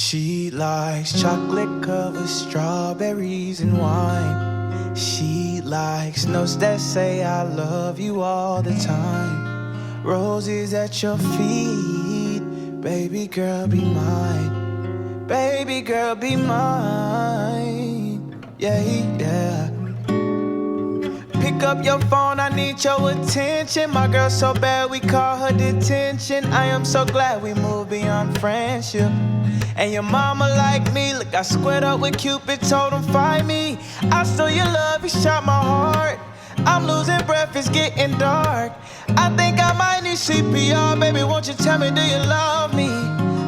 She likes chocolate covered strawberries and wine. She likes notes that say I love you all the time. Roses at your feet, baby girl be mine. Baby girl be mine. Yeah, yeah. Pick up your phone, I need your attention. My girl so bad we call her detention. I am so glad we moved beyond friendship. And your mama like me, look, I squared up with Cupid, told him find me. I stole your love, you shot my heart. I'm losing breath, it's getting dark. I think I might need CPR, baby, won't you tell me, do you love me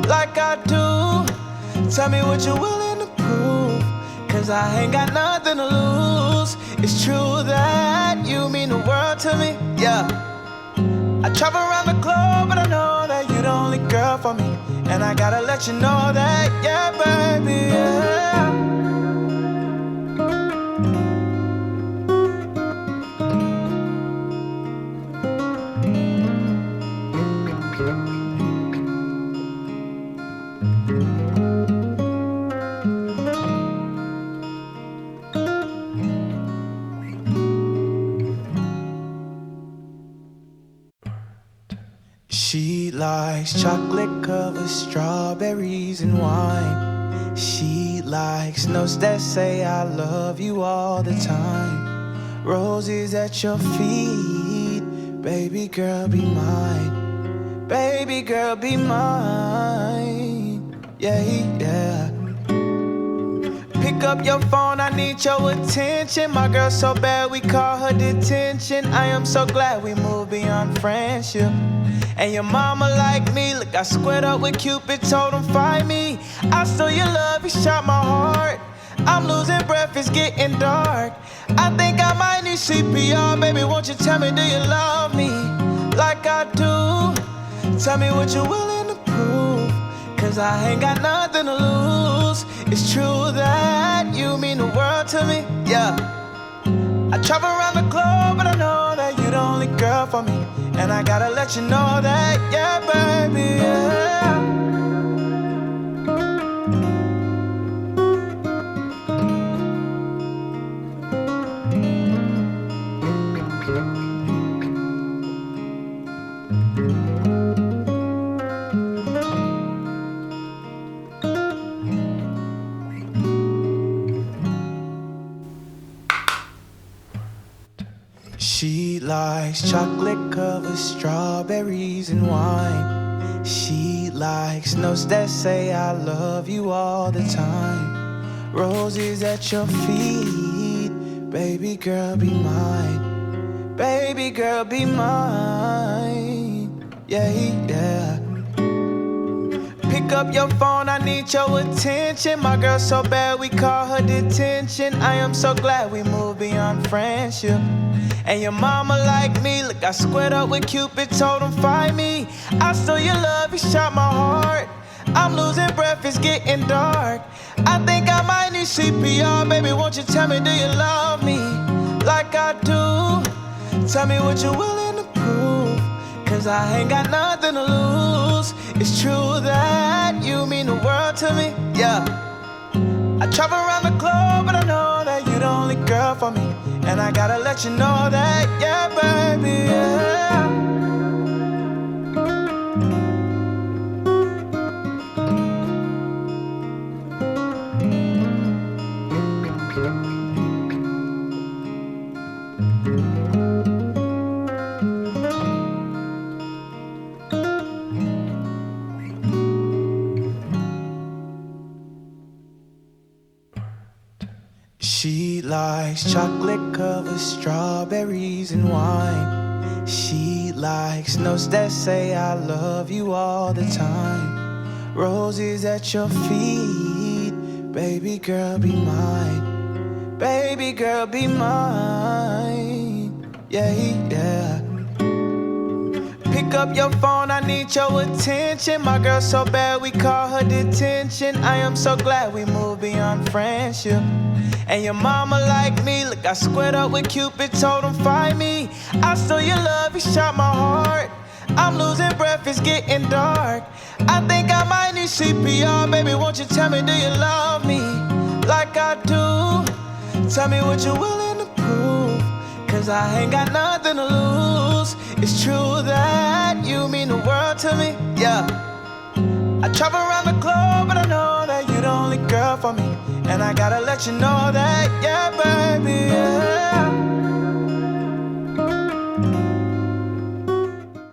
like I do? Tell me what you're willing to prove, cause I ain't got nothing to lose. It's true that you mean the world to me, yeah. I travel around the globe, but I know that you're the only girl for me. And I gotta let you know that, yeah, baby, yeah. She likes chocolate covered strawberries and wine. She likes notes that say I love you all the time. Roses at your feet, baby girl be mine. Baby girl be mine. Yeah, yeah. Pick up your phone, I need your attention. My girl so bad we call her detention. I am so glad we moved beyond friendship. And your mama like me, look, I squared up with Cupid, told him find me. I stole your love, you shot my heart. I'm losing breath, it's getting dark. I think I might need CPR, baby, won't you tell me, do you love me like I do? Tell me what you're willing to prove, cause I ain't got nothing to lose. It's true that you mean the world to me, yeah. I travel around the globe, but I know that you're the only girl for me. And I gotta let you know that, yeah, baby, yeah. She likes chocolate covered strawberries and wine. She likes notes that say I love you all the time. Roses at your feet, baby girl be mine. Baby girl be mine. Yeah, yeah. Pick up your phone, I need your attention. My girl so bad we call her detention. I am so glad we moved beyond friendship. And your mama like me, look, I squared up with Cupid, told him find me. I stole your love, you shot my heart. I'm losing breath, it's getting dark. I think I might need CPR, baby, won't you tell me, do you love me like I do? Tell me what you're willing to prove, cause I ain't got nothing to lose. It's true that you mean the world to me, yeah. I travel around the globe, but I know that you're the only girl for me. And I gotta let you know that, yeah, baby, yeah. She likes chocolate covered strawberries and wine. She likes notes that say I love you all the time. Roses at your feet, baby girl be mine. Baby girl be mine. Yeah, yeah. Pick up your phone, I need your attention. My girl so bad we call her detention. I am so glad we moved beyond friendship. And your mama like me, look, I squared up with Cupid, told him find me. I stole your love, you shot my heart. I'm losing breath, it's getting dark. I think I might need CPR, baby, won't you tell me, do you love me like I do? Tell me what you're willing to prove, cause I ain't got nothing to lose. It's true that you mean the world to me, yeah. I travel around the globe, but I know that you're the only girl for me. And I gotta let you know that, yeah, baby, yeah.